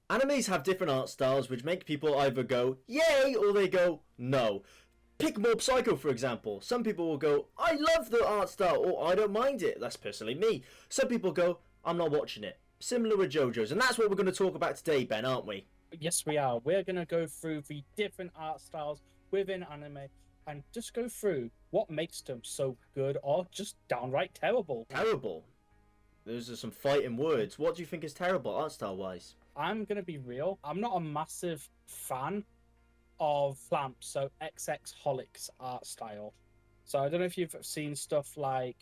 Animes have different art styles which make people either go, yay, or they go, no. Pick Mob Psycho, for example. Some people will go, I love the art style, or I don't mind it. That's personally me. Some people go, I'm not watching it. Similar with JoJo's, and that's what we're going to talk about today, Ben, aren't we? Yes, we are. We're going to go through the different art styles within anime and just go through what makes them so good or just downright terrible. Terrible. Those are some fighting words. What do you think is terrible, art style-wise? I'm going to be real. I'm not a massive fan of Clamp, so XX Holic's art style. So I don't know if you've seen stuff like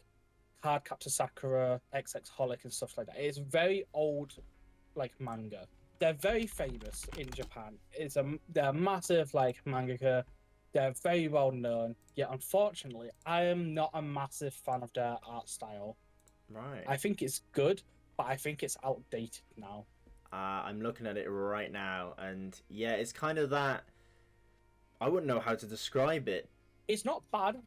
Cardcaptor Sakura, XX Holic, and stuff like that. It's very old, like, manga. They're very famous in Japan. They're massive, like, mangaka. They're very well known. Yet, unfortunately, I am not a massive fan of their art style. Right. I think it's good, but I think it's outdated now. I'm looking at it right now, and yeah, it's kind of that. I wouldn't know how to describe it. It's not bad.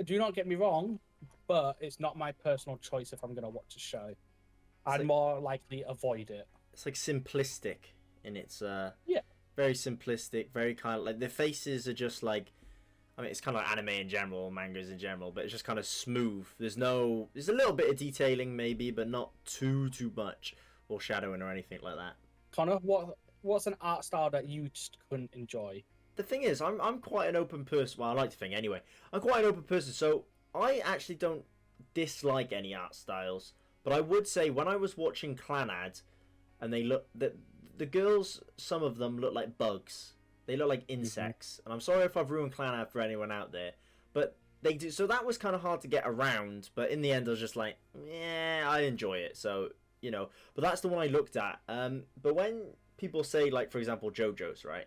Do not get me wrong, but it's not my personal choice if I'm going to watch a show. I'd more likely avoid it. It's like simplistic in its yeah, very simplistic, very kind of like the faces are just like, I mean, it's kind of like anime in general, mangas in general, but it's just kind of smooth. There's a little bit of detailing maybe, but not too much or shadowing or anything like that. Connor, what's an art style that you just couldn't enjoy? The thing is, I'm quite an open person. Well, I like to think anyway. I'm quite an open person, so I actually don't dislike any art styles. But I would say when I was watching Clannad, and the girls, some of them look like bugs. They look like insects. And I'm sorry if I've ruined Clannad for anyone out there, but they do. So that was kind of hard to get around. But in the end, I was just like, yeah, I enjoy it. So but that's the one I looked at. But when people say, like, for example, JoJo's, right?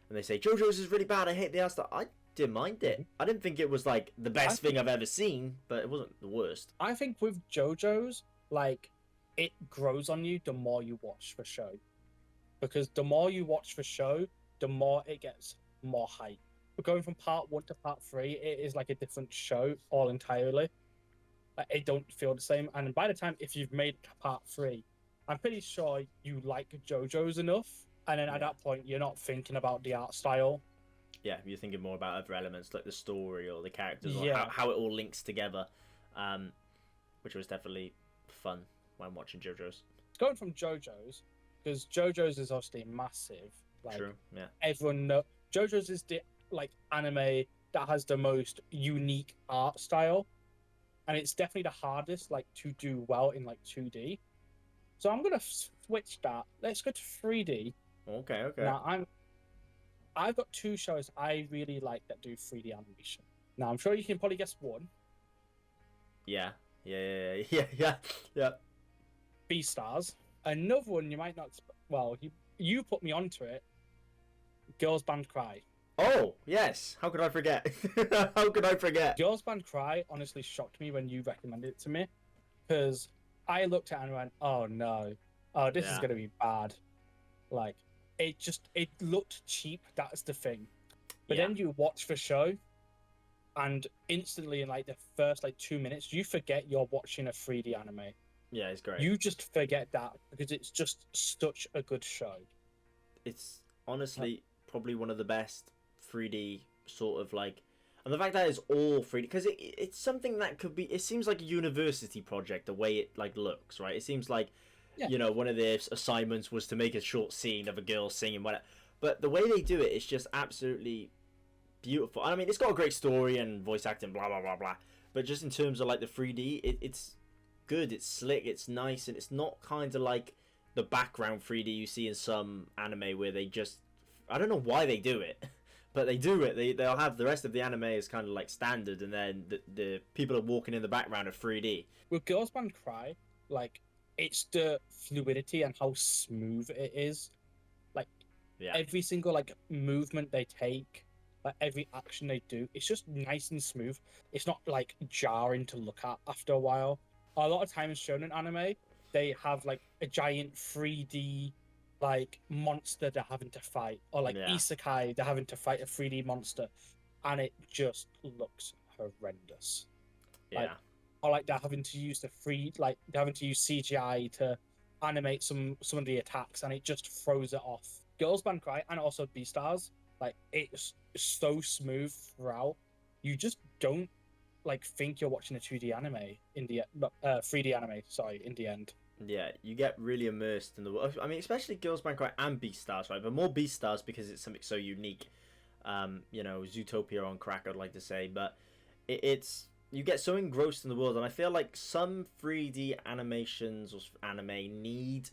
And they say, JoJo's is really bad, I hate the art style. I didn't mind it. I didn't think it was, like, the best thing I've ever seen, but it wasn't the worst. I think with JoJo's, like, it grows on you the more you watch the show. Because the more you watch the show, the more it gets more hype. But going from part 1 to part 3, it is like a different show all entirely. Like, it don't feel the same. And by the time, if you've made part 3, I'm pretty sure you like JoJo's enough. And then at that point, you're not thinking about the art style. Yeah, you're thinking more about other elements like the story or the characters or Yeah. how it all links together, which was definitely fun when watching JoJo's. Going from JoJo's, because JoJo's is obviously massive. Like, true, yeah. Everyone knows JoJo's is the anime that has the most unique art style, and it's definitely the hardest to do well in 2D. So I'm gonna switch that. Let's go to 3D. Okay. Now I've got 2 shows I really like that do 3D animation. Now I'm sure you can probably guess one. Yeah. Beastars. Another one you might not. Well, you put me onto it. Girls Band Cry. Oh yes, how could I forget? How could I forget? Girls Band Cry honestly shocked me when you recommended it to me, because I looked at it and went, "Oh no, this is gonna be bad." Like, it looked cheap. That's the thing. But then you watch the show, and instantly in the first 2 minutes, you forget you're watching a 3D anime. Yeah, it's great. You just forget that because it's just such a good show. It's honestly probably one of the best 3D sort of and the fact that it's all 3D, because it's something that could be. It seems like a university project the way it looks, right? It seems like one of their assignments was to make a short scene of a girl singing, whatever. But the way they do it is just absolutely beautiful. I mean, it's got a great story and voice acting, blah blah blah blah. But just in terms of the 3D, it's good, it's slick, it's nice, and it's not kind of like the background 3D you see in some anime where they just, I don't know why they do it, but they do it. They'll have the rest of the anime is kind of standard, and then the people are walking in the background of 3D. With Girls Band Cry, it's the fluidity and how smooth it is. Every single movement they take, every action they do, it's just nice and smooth. It's not jarring to look at after a while. A lot of times shown in anime, they have a giant 3D monster they're having to fight, or isekai, they're having to fight a 3D monster, and it just looks horrendous. Or they're having to use they're having to use CGI to animate some of the attacks, and it just throws it off. Girls Band Cry and also Beastars, like it's so smooth throughout. You just don't like think you're watching a 2D anime in the 3D anime. Sorry, in the end. Yeah, you get really immersed in the world. I mean, especially Girls Band Cry and Beastars, right? But more Beastars because it's something so unique. Zootopia on crack, I'd like to say, but it's you get so engrossed in the world, and I feel like some 3D animations or anime need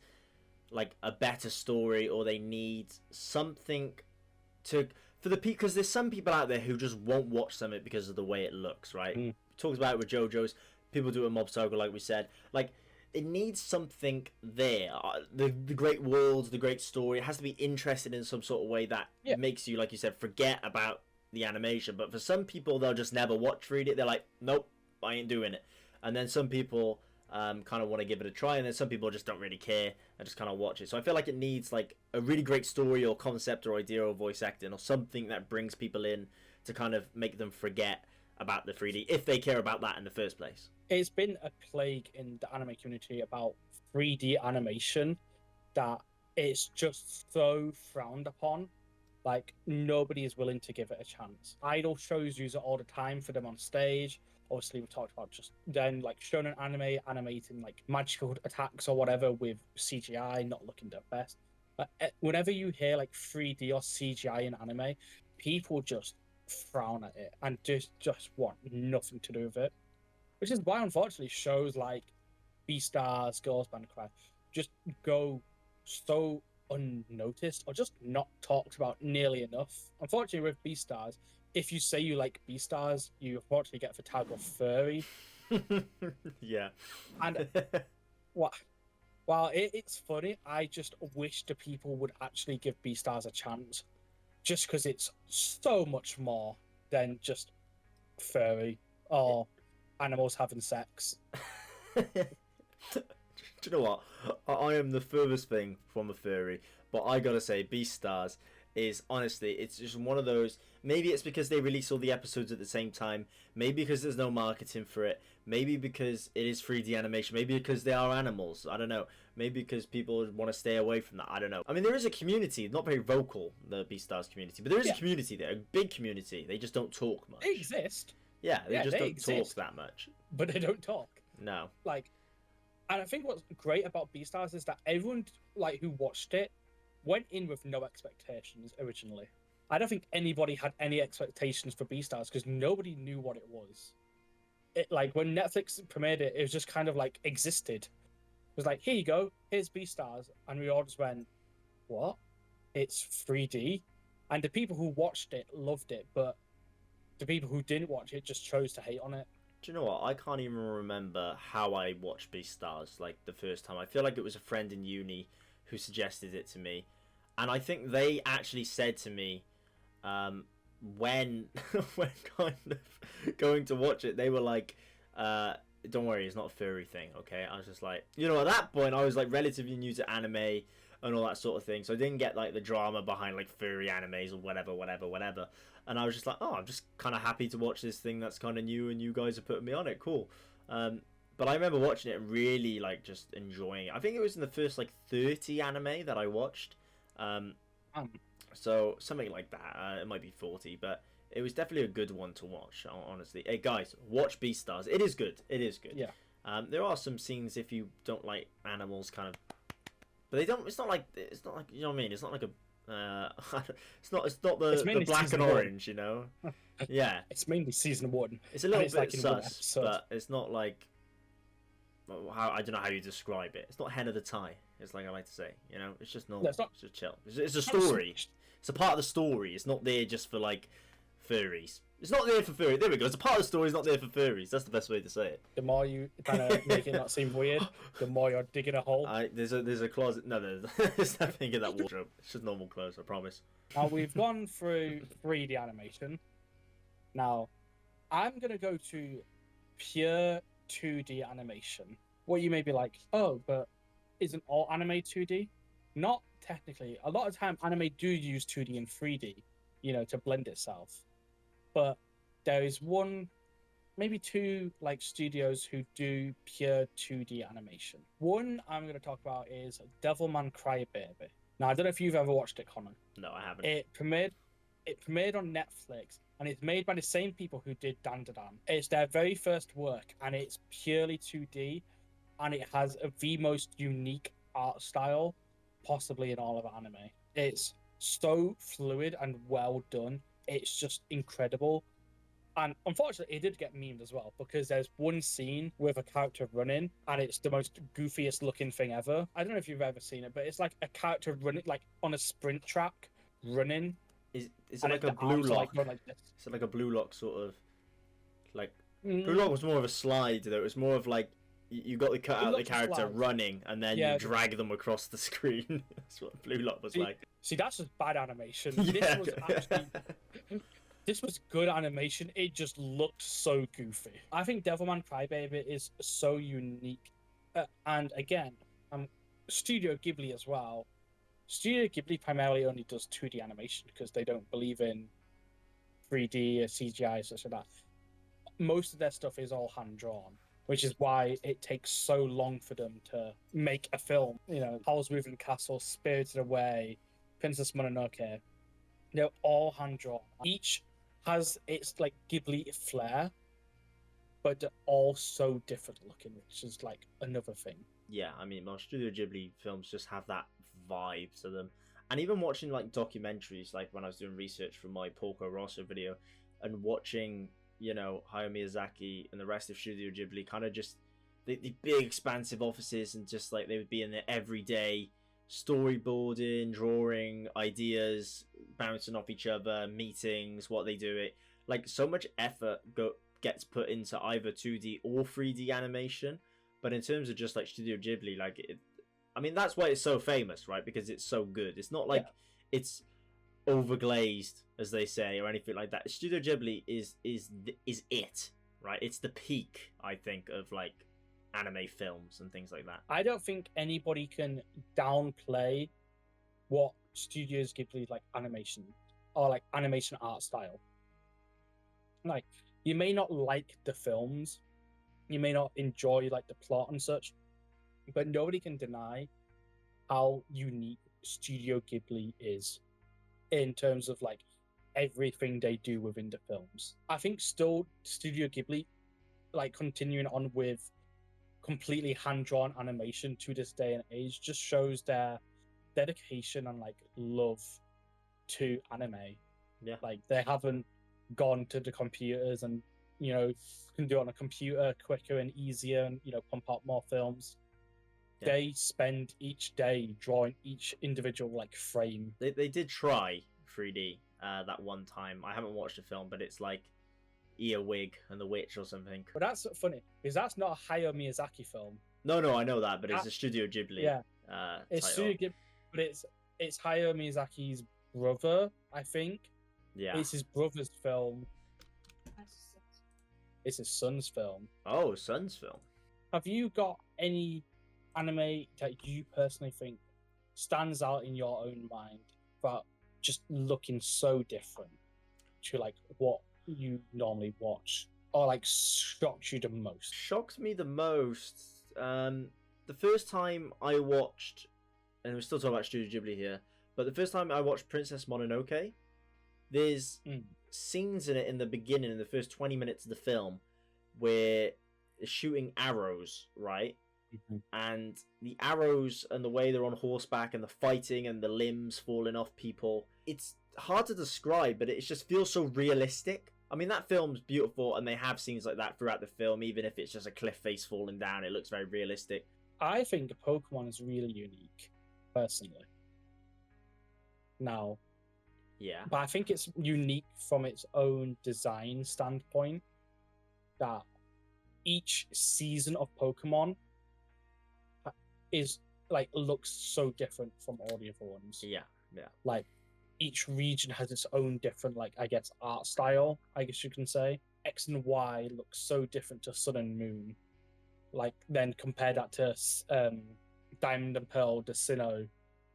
like a better story, or they need something to for the people, because there's some people out there who just won't watch something because of the way it looks, right? Talks about it with JoJo's, people do it in Mob Psycho, like we said, like it needs something there. The great world, the great story, it has to be interested in some sort of way that makes you, like you said, forget about the animation. But for some people, they'll just never watch 3D. They're like, nope, I ain't doing it. And then some people kind of want to give it a try, and then some people just don't really care and just kind of watch it. So I feel like it needs like a really great story or concept or idea or voice acting or something that brings people in to kind of make them forget about the 3D if they care about that in the first place. It's been a plague in the anime community about 3D animation that it's just so frowned upon. Like, nobody is willing to give it a chance. Idol shows use it all the time for them on stage. Obviously, we talked about just then, like, shonen anime animating, like, magical attacks or whatever with CGI not looking their best. But whenever you hear, like, 3D or CGI in anime, people just frown at it and just want nothing to do with it. Which is why, unfortunately, shows like Beastars, Girls Band Cry just go so unnoticed or just not talked about nearly enough. Unfortunately, with Beastars, if you say you like Beastars, you unfortunately get the tag of furry. Yeah. And while it's funny, I just wish the people would actually give Beastars a chance, just because it's so much more than just furry or animals having sex. Do you know what? I am the furthest thing from a furry, but I gotta say, Beastars is honestly, it's just one of those. Maybe it's because they release all the episodes at the same time. Maybe because there's no marketing for it. Maybe because it is 3D animation. Maybe because they are animals. I don't know. Maybe because people want to stay away from that. I don't know. I mean, there is a community, not very vocal, the Beastars community, but there is a community there, a big community. They just don't talk much. They exist. Yeah, they just don't talk that much. But they don't talk. No. Like, and I think what's great about Beastars is that everyone like who watched it went in with no expectations originally. I don't think anybody had any expectations for Beastars because nobody knew what it was. It like when Netflix premiered it, it was just kind of like existed. It was like, here you go, here's Beastars, and we all just went, what? It's 3D, and the people who watched it loved it, but the people who didn't watch it just chose to hate on it. Do you know what? I can't even remember how I watched Beastars like the first time. I feel like it was a friend in uni who suggested it to me, and I think they actually said to me, when kind of going to watch it, they were like, "Don't worry, it's not a furry thing, okay?" I was just like, at that point, I was like relatively new to anime and all that sort of thing, so I didn't get like the drama behind like furry animes or whatever. And I was just like, oh, I'm just kind of happy to watch this thing that's kind of new, and you guys are putting me on it. Cool. But I remember watching it and really like just enjoying it. I think it was in the first like 30 anime that I watched. So something like that. It might be 40, but it was definitely a good one to watch, honestly. Hey guys, watch Beastars. It is good. Yeah. There are some scenes if you don't like animals, kind of, but they don't. It's not like you know what I mean. It's not like a. It's not the black and orange, Yeah. It's mainly season 1. It's a little bit like sus, but it's not like I don't know how you describe it. It's not hen of the tie. It's like I like to say, it's just normal. No, it's just chill. It's a story. It's a part of the story. It's not there just for like furries. It's not there for furries. There we go. It's a part of the story. It's not there for furries. That's the best way to say it. The more you kind of make it not seem weird, the more you're digging a hole. There's a closet. No, there's nothing in that wardrobe. It's just normal clothes. I promise. Now we've gone through 3D animation. Now, I'm gonna go to pure 2D animation. What you may be like, oh, but isn't all anime 2D? Not technically. A lot of time, anime do use 2D and 3D, to blend itself. But there is one maybe two like studios who do pure 2D animation. One I'm going to talk about is Devilman Crybaby. Now I don't know if you've ever watched it, Connor. No, I haven't. It premiered on Netflix, and it's made by the same people who did Dan Da Dan. It's their very first work, and it's purely 2D, and it has the most unique art style possibly in all of anime. It's so fluid and well done. It's just incredible. And unfortunately, it did get memed as well, because there's one scene with a character running, and it's the most goofiest looking thing ever. I don't know if you've ever seen it, but it's like a character running like on a sprint track, running. Is it like a blue lock? Like is it like a blue lock sort of like blue lock was more of a slide though. It was more of like you got to cut out the character running and then you drag them across the screen. That's what blue lock was like. See, that's just bad animation. Yeah. This was good animation. It just looked so goofy. I think Devilman Crybaby is so unique. And again, Studio Ghibli as well. Studio Ghibli primarily only does 2D animation because they don't believe in 3D or CGI, such as that. Most of their stuff is all hand-drawn, which is why it takes so long for them to make a film. You know, Howl's Moving Castle, Spirited Away, Princess Mononoke. They're all hand-drawn. Each has its like Ghibli flair, but they're all so different looking, which is like another thing. Yeah, I mean, most Studio Ghibli films just have that vibe to them. And even watching like documentaries, like when I was doing research for my Porco Rosso video, and watching, you know, Hayao Miyazaki and the rest of Studio Ghibli, kind of just the big expansive offices, and just like they would be in there every day, storyboarding, drawing, ideas, bouncing off each other, meetings, what they do. It like so much effort gets put into either 2D or 3D animation. But in terms of just like Studio Ghibli, like I mean, that's why it's so famous, right? Because it's so good. It's not like it's overglazed, as they say, or anything like that. Studio Ghibli is it, right? It's the peak, I think, of like anime films and things like that. I don't think anybody can downplay what Studio Ghibli like animation or like animation art style. Like, you may not like the films, you may not enjoy like the plot and such, but nobody can deny how unique Studio Ghibli is in terms of like everything they do within the films. I think still Studio Ghibli, like continuing on with completely hand-drawn animation to this day and age, just shows their dedication and like love to anime. Yeah, like they haven't gone to the computers and, you know, can do it on a computer quicker and easier and, you know, pump out more films. Yeah. They spend each day drawing each individual like frame. They did try 3D that one time. I haven't watched the film, but it's like Earwig and the Witch or something. But that's funny because that's not a Hayao Miyazaki film. No, I know that, but it's a Studio Ghibli. Yeah, it's Studio Ghibli, but it's Hayao Miyazaki's brother, I think. Yeah, it's his brother's film. It's his son's film. Oh, son's film. Have you got any anime that you personally think stands out in your own mind, but just looking so different to like what you normally watch, or like shocked you the most? Shocked me the most. The first time I watched, and we're still talking about Studio Ghibli here, but the first time I watched Princess Mononoke, there's scenes in it in the beginning, in the first 20 minutes of the film, where they're shooting arrows, right? Mm-hmm. And the arrows and the way they're on horseback and the fighting and the limbs falling off people, it's hard to describe, but it just feels so realistic. I mean, that film's beautiful, and they have scenes like that throughout the film, even if it's just a cliff face falling down, it looks very realistic. I think Pokemon is really unique, personally. Now, yeah, but I think it's unique from its own design standpoint, that each season of Pokemon is like looks so different from all the other ones. Yeah. Like each region has its own different, like, I guess, art style, I guess you can say. X and Y looks so different to Sun and Moon. Like, then compare that to Diamond and Pearl, the Sinnoh,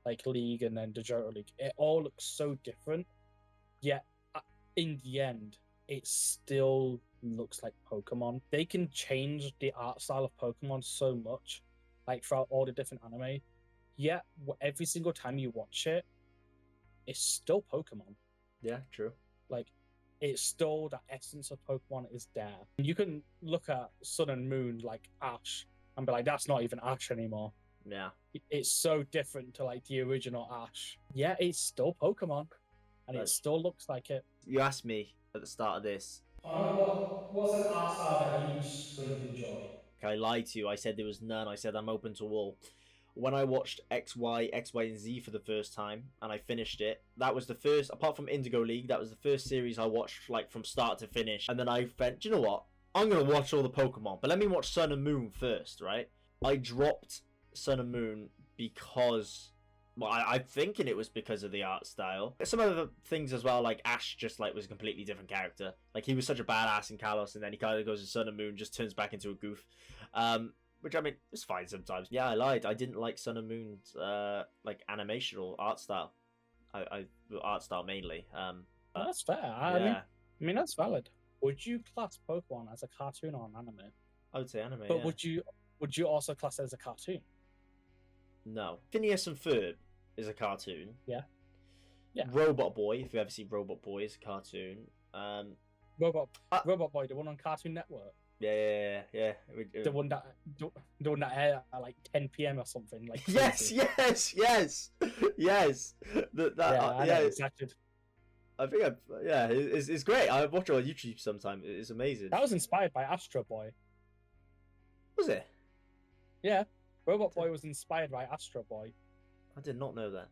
like, League, and then the Johto League. It all looks so different, yet in the end, it still looks like Pokemon. They can change the art style of Pokemon so much, like throughout all the different anime. Yet every single time you watch it, it's still Pokemon. Yeah, true. Like, it's still the essence of Pokemon is there. You can look at Sun and Moon like Ash and be like, that's not even Ash anymore. Yeah. It's so different to like the original Ash. Yeah, it's still Pokemon, and it still looks like it. You asked me at the start of this. What's an art style that you really enjoy? I lied to you. I said there was none. I said I'm open to all. When I watched X, Y, and Z for the first time, and I finished it, that was the first, apart from Indigo League, that was the first series I watched, like, from start to finish. And then I went, do you know what? I'm going to watch all the Pokemon, but let me watch Sun and Moon first, right? I dropped Sun and Moon because, well, I'm thinking it was because of the art style. Some other things as well, like Ash just, like, was a completely different character. Like, he was such a badass in Kalos, and then he kind of goes to Sun and Moon, just turns back into a goof. Which, I mean, it's fine sometimes. Yeah, I lied. I didn't like Sun and Moon's, like, animation or art style. Art style mainly. That's fair. I mean, that's valid. Would you class Pokemon as a cartoon or an anime? I would say anime, But yeah. would you also class it as a cartoon? No. Phineas and Ferb is a cartoon. Yeah. Yeah. Robot Boy, if you ever see Robot Boy, is a cartoon. Robot Boy, the one on Cartoon Network. Yeah. The one that aired at like 10 p.m. or something. Like yes. Exactly. I think it's great. I watch it on YouTube sometime. It's amazing. That was inspired by Astro Boy. Was it? Yeah, Robot Boy was inspired by Astro Boy. I did not know that.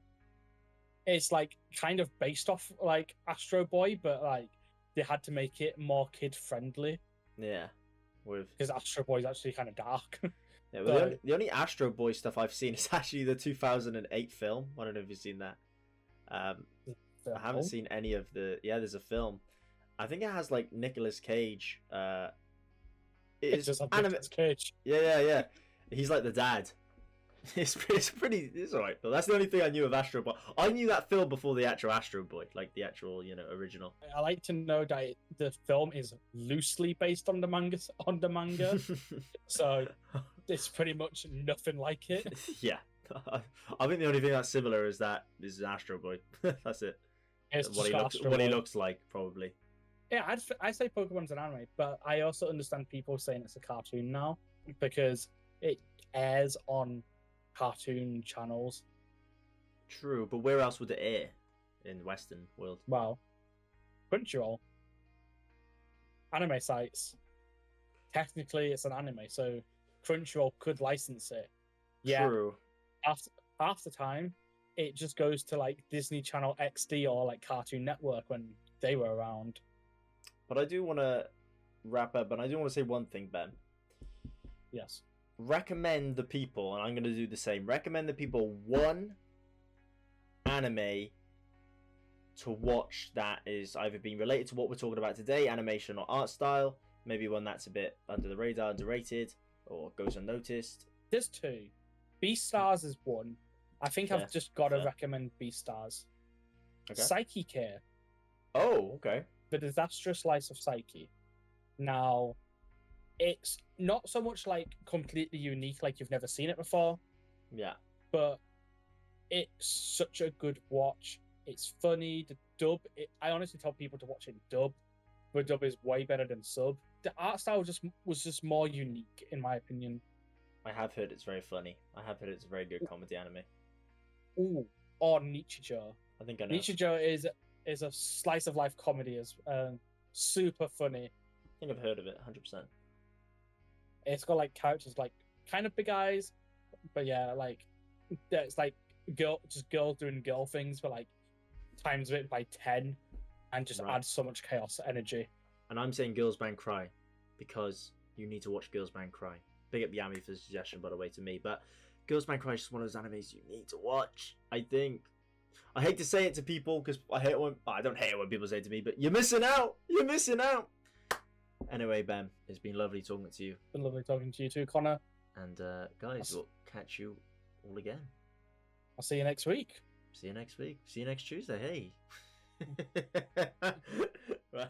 It's like kind of based off like Astro Boy, but like they had to make it more kid friendly. Yeah. Because Astro Boy is actually kind of dark. Yeah, well, the only Astro Boy stuff I've seen is actually the 2008 film. I don't know if you've seen that. I haven't seen any of the. Yeah, there's a film. I think it has like Nicolas Cage. It's just Nicolas Cage. Yeah. He's like the dad. It's alright though. That's the only thing I knew of Astro Boy. I knew that film before the actual Astro Boy, like the actual, original. I like to know that the film is loosely based on the manga, so it's pretty much nothing like it. Yeah, I think the only thing that's similar is Astro Boy. That's it. What he looks like, probably. Yeah, I'd say Pokemon's an anime, but I also understand people saying it's a cartoon now because it airs on cartoon channels. True, but where else would it air in the Western world? Well, Crunchyroll, anime sites. Technically, it's an anime, so Crunchyroll could license it. Yeah. True. Half the time, it just goes to like Disney Channel XD or like Cartoon Network when they were around. But I do want to wrap up, and I do want to say one thing, Ben. Yes. Recommend the people, and I'm going to do the same. Recommend the people one anime to watch that is either being related to what we're talking about today, animation or art style. Maybe one that's a bit under the radar, underrated, or goes unnoticed. There's two. Beastars is one. I think I've just got to recommend Beastars. Okay. Psyche Care. Oh, okay. The Disastrous Life of Psyche. Now, it's not so much like completely unique, like you've never seen it before. Yeah. But it's such a good watch. It's funny. The dub, I honestly tell people to watch it dub. The dub is way better than sub. The art style was just more unique, in my opinion. I have heard it's very funny. I have heard it's a very good comedy anime. Ooh, or Nichijou. I think I know. Nichijou is a slice of life comedy. Is super funny. I think I've heard of it, 100%. It's got like characters like kind of big eyes, but yeah, like it's like girls doing girl things, but like times it by 10, and just adds so much chaos energy. And I'm saying Girls Band Cry because you need to watch Girls Band Cry. Big up Yami for the suggestion, by the way, to me. But Girls Band Cry is just one of those animes you need to watch. I think. I hate to say it to people because I don't hate it when people say it to me, but you're missing out. You're missing out. Anyway, Ben, it's been lovely talking to you. It's been lovely talking to you too, Connor. And guys, we'll catch you all again. I'll see you next week. See you next week. See you next Tuesday. Hey. Right.